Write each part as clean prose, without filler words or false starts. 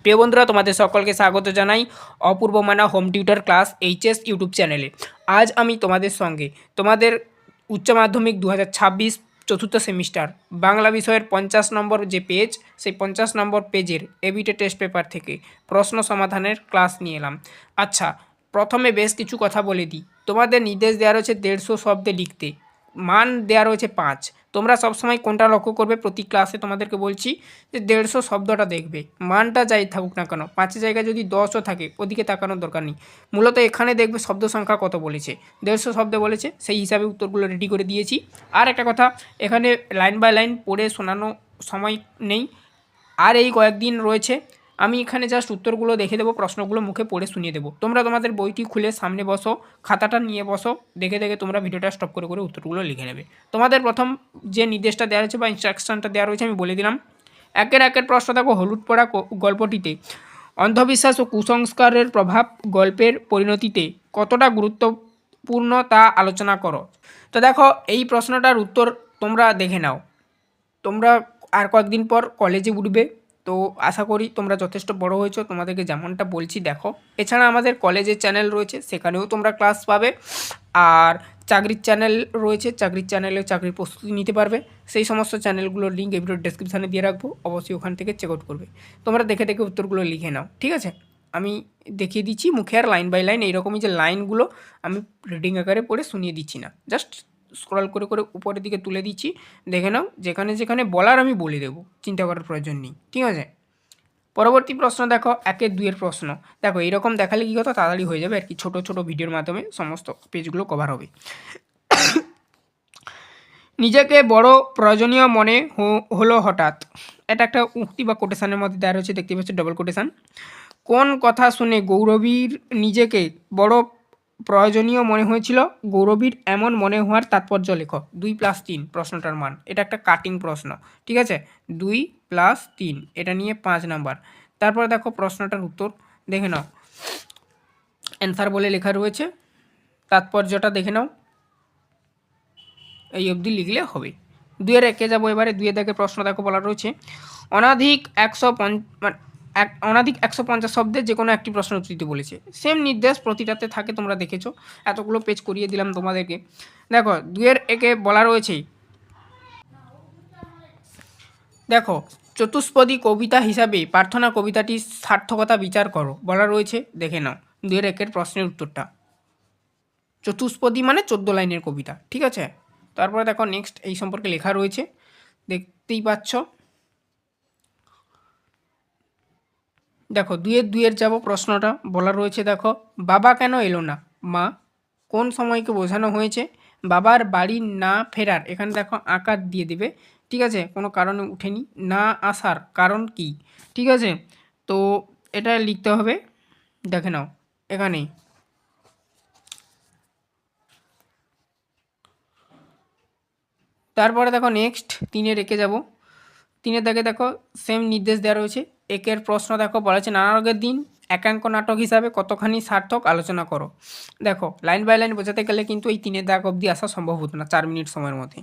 প্রিয় বন্ধুরা, তোমাদের সকলকে স্বাগত জানাই অপূর্ব মানা home tutor class HS YouTube চ্যানেলে। আজ আমি তোমাদের সঙ্গে তোমাদের উচ্চ মাধ্যমিক 2026 চতুর্থ সেমিস্টার বাংলা বিষয়ের 50 নম্বর যে পেজ, সেই 50 নম্বর পেজের এবিটে টেস্ট পেপার থেকে প্রশ্ন সমাধানের ক্লাস নিয়ে এলাম। আচ্ছা, প্রথমে বেশ কিছু কথা বলে দিই। তোমাদের নির্দেশ দেওয়া রয়েছে 150 শব্দে লিখতে, মান দেওয়া রয়েছে 5। তোমরা সবসময় কোনটা লক্ষ্য করবে, প্রতি ক্লাসে তোমাদেরকে বলছি যে 150 শব্দটা দেখবে, মানটা যাই থাকুক না কেন, 5-এর জায়গায় যদি 10ও থাকে ওদিকে তাকানোর দরকার নেই। মূলত এখানে দেখবে শব্দ সংখ্যা কত বলেছে, 150 শব্দ বলেছে, সেই হিসাবে উত্তরগুলো রেডি করে দিয়েছি। আর একটা কথা, এখানে লাইন বাই লাইন পড়ে শোনানো সময় নেই, আর এই কয়েকদিন রয়েছে। আমি এখানে জাস্ট উত্তরগুলো দেখে দেবো, প্রশ্নগুলো মুখে পড়ে শুনিয়ে দেবো। তোমরা তোমাদের বইটি খুলে সামনে বসো, খাতাটা নিয়ে বসো, দেখে দেখে তোমরা ভিডিওটা স্টপ করে করে উত্তরগুলো লিখে নেবে। তোমাদের প্রথম যে নির্দেশটা দেওয়া রয়েছে বা ইনস্ট্রাকশনটা দেওয়া রয়েছে আমি বলে দিলাম। একের প্রশ্ন দেখো, হলুদ পড়া গল্পটিতে অন্ধবিশ্বাস ও কুসংস্কারের প্রভাব গল্পের পরিণতিতে কতটা গুরুত্বপূর্ণ তা আলোচনা করো। তো দেখো, এই প্রশ্নটার উত্তর তোমরা দেখে নাও। তোমরা আর কয়েকদিন পর কলেজে উঠবে, তো আশা করি তোমরা যথেষ্ট বড় হয়েছো, তোমাদেরকে যেমনটা বলছি দেখো। এছাড়া আমাদের কলেজের চ্যানেল রয়েছে, সেখানেও তোমরা ক্লাস পাবে। আর চাকরির চ্যানেল রয়েছে, চাকরির চ্যানেলেও চাকরির প্রস্তুতি নিতে পারবে। সেই সমস্ত চ্যানেলগুলোর লিঙ্ক এই ভিডিওর ডেসক্রিপশানে দিয়ে রাখবো, অবশ্যই ওখান থেকে চেক আউট করবে। তোমরা দেখে দেখে উত্তরগুলো লিখে নাও, ঠিক আছে? আমি দেখিয়ে দিচ্ছি মুখে, আর লাইন বাই লাইন এইরকমই যে লাইনগুলো আমি রিডিং আকারে পড়ে শুনিয়ে দিচ্ছি না, জাস্ট স্ক্রল করে করে উপরের দিকে তুলে দিচ্ছি, দেখে নাও। যেখানে যেখানে বলার আমি বলে দেবো, চিন্তা করার প্রয়োজন নেই, ঠিক আছে? পরবর্তী প্রশ্ন দেখো, 1-2 প্রশ্ন দেখো। এইরকম দেখালে কী কথা, তাড়াতাড়ি হয়ে যাবে আর কি, ছোটো ছোটো ভিডিওর মাধ্যমে সমস্ত পেজগুলো কভার হবে। নিজেকে বড় প্রয়োজনীয় মনে হলো হঠাৎ, এটা একটা উক্তি বা কোটেশানের মধ্যে দেওয়া রয়েছে, দেখতে পাচ্ছি ডবল কোটেশান। কোন কথা শুনে গৌরবীর নিজেকে বড় প্রয়োজনীয় মনে হয়েছিল? গৌরবীর এমন মনে হওয়ার তাৎপর্য লেখো। 2+3 প্রশ্নটার মান, এটা একটা কাটিং প্রশ্ন, ঠিক আছে? 2+3 এটা নিয়ে 5 নাম্বার। তারপরে দেখো প্রশ্নটার উত্তর দেখে নাও, অ্যান্সার বলে লেখা রয়েছে, তাৎপর্যটা দেখে নাও, এই অবধি লিখলে হবে। 2-1 যাবো এবারে। 2-এর প্রশ্ন দেখো, বলা রয়েছে অনধিক 150 শব্দের যে কোনো একটি প্রশ্ন উত্তর দিতে বলেছে। সেম নির্দেশ প্রতিটাতে থাকে, তোমরা দেখেছো, এতগুলো পেজ করিয়ে দিলাম তোমাদেরকে। দেখো 2-1 বলা রয়েছে, দেখো চতুষ্পদী কবিতা হিসাবে প্রার্থনা কবিতাটির সার্থকতা বিচার করো, বলা রয়েছে, দেখে নাও 2-1 প্রশ্নের উত্তরটা। চতুষ্পদী মানে 14 লাইনের কবিতা, ঠিক আছে? তারপরে দেখো নেক্সট এই সম্পর্কে লেখা রয়েছে, দেখতেই পাচ্ছ। দেখো 2-2 যাব, প্রশ্নটা বলা রয়েছে, দেখো বাবা কেন এলো না? মা। কোন সময়কে বোঝানো হয়েছে? বাবার বাড়ি না ফেরার, এখানে দেখো আকার দিয়ে দেবে, ঠিক আছে? কোনো কারণে উঠেনি, না আসার কারণ কি, ঠিক আছে? তো এটা লিখতে হবে, দেখে নাও এখানেই। তারপরে দেখো নেক্সট 3-1 যাব। 3 দেখো সেম নির্দেশ দেওয়া রয়েছে। 1 প্রশ্ন দেখো, বলা হচ্ছে নানা রোগের দিন একাঙ্ক নাটক হিসাবে কতখানি সার্থক আলোচনা করো। দেখো লাইন বাই লাইন বোঝাতে গেলে কিন্তু এই 3 দাগ অবধি আসা সম্ভব হতো না 4 মিনিট সময়ের মধ্যে।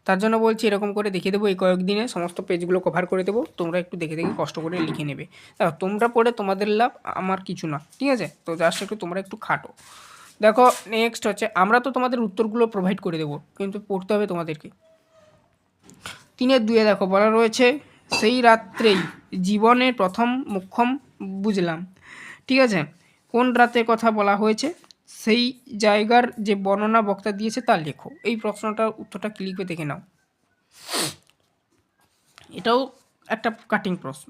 তার জন্য বলছি এরকম করে দেখিয়ে দেবো, এই কয়েকদিনে সমস্ত পেজগুলো কভার করে দেবো, তোমরা একটু দেখে দেখে কষ্ট করে লিখে নেবে। দেখো তোমরা পড়ে তোমাদের লাভ, আমার কিছু না, ঠিক আছে? তো জাস্ট একটু তোমরা একটু খাটো। দেখো নেক্সট হচ্ছে, আমরা তো তোমাদের উত্তরগুলো প্রোভাইড করে দেবো, কিন্তু পড়তে হবে তোমাদেরকে। 3-2 দেখো, বলা রয়েছে সেই রাত্রেই জীবনের প্রথম মুখ্যম বুঝলাম, ঠিক আছে? কোন রাতের কথা বলা হয়েছে? সেই জায়গার যে বর্ণনা বক্তা দিয়েছে তা লেখো। এই প্রশ্নটার উত্তরটা কি লিখবে দেখে নাও, এটাও একটা কাটিং প্রশ্ন।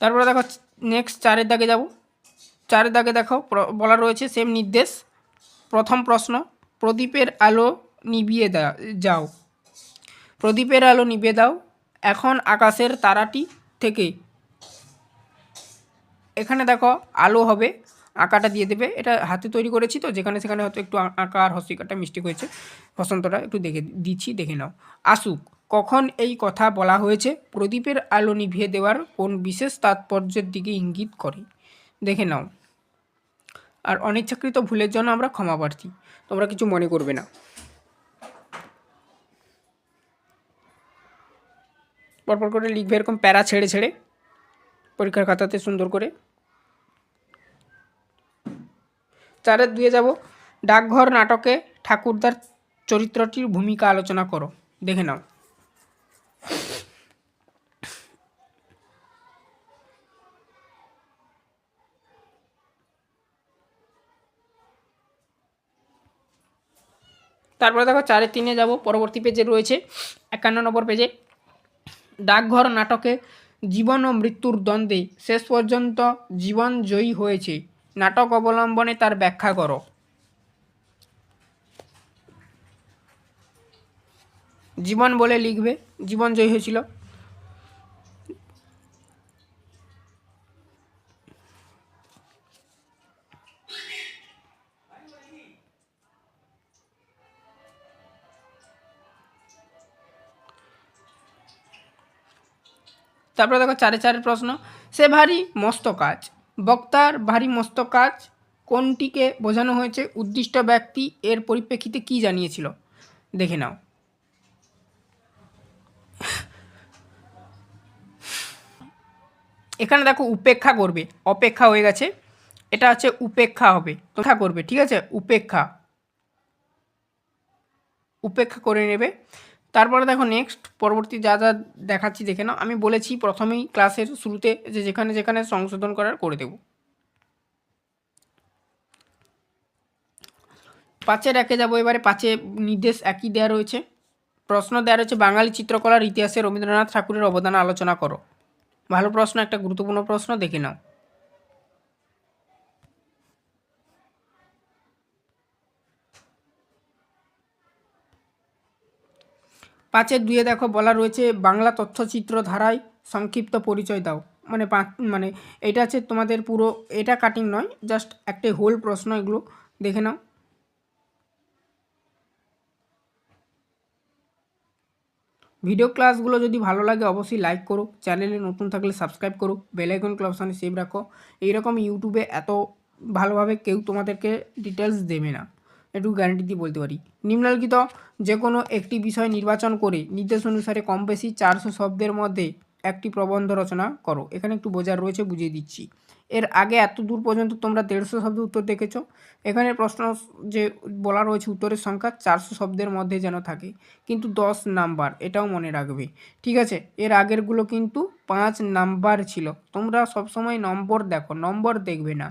তারপরে দেখো নেক্সট 4-এর দাগে যাব। 4-এর দাগে দেখো বলা রয়েছে সেম নির্দেশ। প্রথম প্রশ্ন, প্রদীপের আলো নিভিয়ে যাও। প্রদীপের আলো নিভিয়ে দাও এখন আকাশের তারাটি থেকে। এখানে দেখো আলো হবে, আঁকাটা দিয়ে দেবে, এটা হাতে তৈরি করেছি তো, যেখানে সেখানে হয়তো একটু আঁকা আর হস্তিকাটা মিস্টেক হয়েছে, বসন্তটা একটু দেখে দিচ্ছি, দেখে নাও। আসুক, কখন এই কথা বলা হয়েছে? প্রদীপের আলো নিভিয়ে দেওয়ার কোন বিশেষ তাৎপর্যের দিকে ইঙ্গিত করে, দেখে নাও। আর অনিচ্ছাকৃত ভুলের জন্য আমরা ক্ষমা প্রার্থী, তোমরা কিছু মনে করবে না। পরপর করে লিখবে এরকম প্যারা ছেড়ে ছেড়ে পরীক্ষার খাতাতে সুন্দর করে। 4-2 যাব, ডাকঘর নাটকে ঠাকুরদার চরিত্রটির ভূমিকা আলোচনা করো। দেখে নাও। তারপরে দেখো 4-3 যাব, পরবর্তী পেজে রয়েছে 51 নম্বর পেজে। ডাকঘর নাটকে জীবন ও মৃত্যুর দ্বন্দ্বে শেষ পর্যন্ত জীবন জয়ী হয়েছে, নাটক অবলম্বনে তার ব্যাখ্যা করো। জীবন বলে লিখবে, জীবন জয়ী হয়েছিল। তারপরে দেখো 4-4 প্রশ্ন, সে ভারী মস্ত কাজ, বক্তার ভারী মস্ত কাজ কোনটিকে বোঝানো হয়েছে, উদ্দিষ্ট ব্যক্তি এর পরিপ্রেক্ষিতে কি জানিয়েছিল। দেখে নাও। এখানে দেখো উপেক্ষা করবে, অপেক্ষা হয়ে গেছে, এটা হচ্ছে উপেক্ষা হবে, উপেক্ষা করবে, ঠিক আছে, উপেক্ষা উপেক্ষা করে নেবে। তারপরে দেখো নেক্সট পরবর্তী যা যা দেখাচ্ছি দেখে নাও। আমি বলেছি প্রথমেই ক্লাসের শুরুতে যে যেখানে যেখানে সংশোধন করার করে দেব। 5-1 যাবো এবারে। 5 নির্দেশ একই দেওয়া রয়েছে, প্রশ্ন দেওয়া রয়েছে বাঙালি চিত্রকলার ইতিহাসে রবীন্দ্রনাথ ঠাকুরের অবদান আলোচনা করো। ভালো প্রশ্ন, একটা গুরুত্বপূর্ণ প্রশ্ন, দেখে নাও। 5-2 দেখো বলা রয়েছে বাংলা তথ্যচিত্র ধারায় সংক্ষিপ্ত পরিচয় দাও। মানে এটা হচ্ছে তোমাদের পুরো, এটা কাটিং নয়, জাস্ট একটা হোল প্রশ্ন, এগুলো দেখে নাও। ভিডিও ক্লাসগুলো যদি ভালো লাগে অবশ্যই লাইক করো, চ্যানেলে নতুন থাকলে সাবস্ক্রাইব করো, বেল আইকন অপশানে সেভ রাখো। এইরকম ইউটিউবে এত ভালোভাবে কেউ তোমাদেরকে ডিটেলস দেবে না, একটু গ্যারান্টি দিয়ে বলতে পারি। নিম্নলিখিত যে কোনো একটি বিষয় নির্বাচন করে নির্দেশ অনুসারে কম বেশি 400 শব্দের মধ্যে একটি প্রবন্ধ রচনা করো। এখানে একটু বোঝার রয়েছে, বুঝিয়ে দিচ্ছি। এর আগে এত দূর পর্যন্ত তোমরা 150 শব্দ উত্তর দেখেছো। এখানে প্রশ্ন যে বলা রয়েছে উত্তরের সংখ্যা 400 শব্দের মধ্যে যেন থাকে, কিন্তু 10 নাম্বার, এটাও মনে রাখবে, ঠিক আছে। এর আগেরগুলো কিন্তু 5 নাম্বার ছিল। তোমরা সবসময় নম্বর দেখো, নম্বর দেখবে না,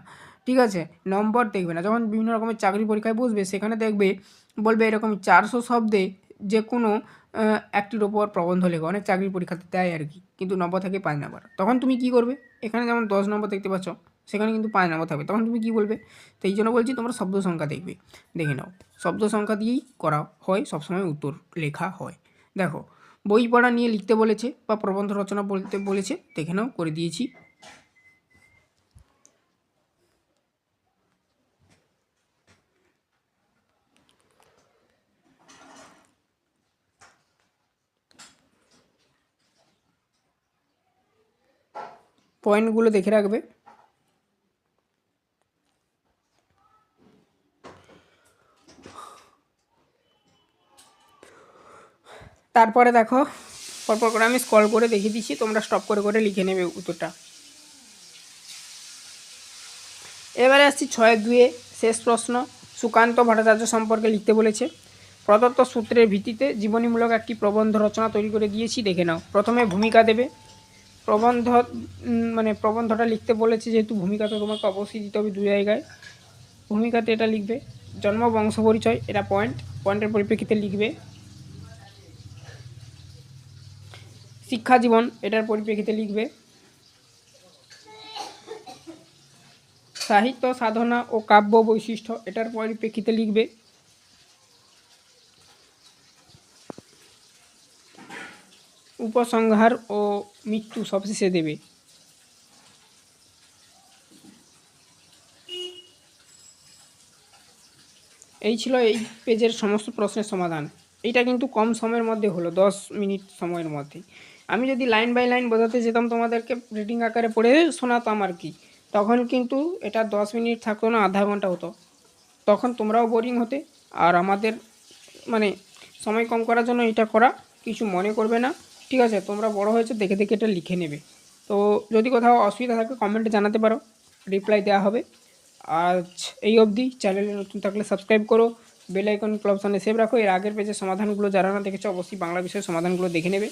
ঠিক আছে, নম্বর দেখবে না। যখন বিভিন্ন রকমের চাকরি পরীক্ষায় বসবে সেখানে দেখবে বলবে এরকম 400 শব্দে যে কোনো একটির ওপর প্রবন্ধ লেখো, অনেক চাকরি পরীক্ষাতে দেয় আর কি, কিন্তু নম্বর থাকে 5 নাম্বার। তখন তুমি কি করবে, এখানে যেমন 10 নম্বর দেখতে পাচ্ছ, সেখানে কিন্তু 5 নম্বর থাকবে, তখন তুমি কি বলবে। তো এই জন্য বলছি তোমরা শব্দ সংখ্যা দেখবে, দেখে নাও। শব্দ সংখ্যা দিয়েই করা হয়, সবসময় উত্তর লেখা হয়। দেখো বই পড়া নিয়ে লিখতে বলেছে বা প্রবন্ধ রচনা বলতে বলেছে, দেখে নাও, করে দিয়েছি। পয়েন্টগুলো দেখে রাখবে। তারপরে দেখো পরপর করে আমি স্ক্রল করে দেখিয়ে দিচ্ছি, তোমরা স্টপ করে করে লিখে নেবে উত্তরটা। এবারে আসছি 6-2 শেষ প্রশ্ন, সুকান্ত ভট্টাচার্য সম্পর্কে লিখতে বলেছে। প্রদত্ত সূত্রের ভিত্তিতে জীবনীমূলক একটি প্রবন্ধ রচনা তৈরি করে দিয়েছি, দেখে নাও। প্রথমে ভূমিকা দেবে, প্রবন্ধ প্রবন্ধটা লিখতে বলেছে যেহেতু ভূমিকা তো তোমাকে অবশ্যই দিতে হবে 2 জায়গায়। ভূমিকাতে এটা লিখবে জন্ম বংশ পরিচয়, এটা পয়েন্টের পরিপ্রেক্ষিতে লিখবে। শিক্ষা জীবন, এটার পরিপ্রেক্ষিতে লিখবে। সাহিত্য সাধনা ও কাব্য বৈশিষ্ট্য, এটার পরিপ্রেক্ষিতে লিখবে। উপসংহার ও মৃত্যু সবশেষে দেবে। এই ছিল এই পেজের সমস্ত প্রশ্নের সমাধান। এইটা কিন্তু কম সময়ের মধ্যে হলো, 10 মিনিট সময়ের মধ্যে। আমি যদি লাইন বাই লাইন বোঝাতে যেতাম তোমাদেরকে, রিডিং আকারে পড়ে শোনাতাম আর কি, তখন কিন্তু এটা 10 মিনিট থাকতো না, আধা ঘন্টা হতো। তখন তোমরাও বোরিং হতে, আর আমাদের সময় কম করার জন্য এটা করা, কিছু মনে করবে না, ঠিক ঠিক আছে? তোমরা বড় হয়েছো, দেখে দেখে এটা লিখে নেবে। তো যদি কোথাও অসুবিধা থাকে কমেন্টে জানাতে পারো, রিপ্লাই দেওয়া হবে। আজ এই অবধি। চ্যানেলে নতুন থাকলে সাবস্ক্রাইব করো, বেল আইকন অপশানে সেভ রাখো। এর আগের পেজের সমাধানগুলো যারা না দেখেছো অবশ্যই বাংলা বিষয়ের সমাধানগুলো দেখে নেবে।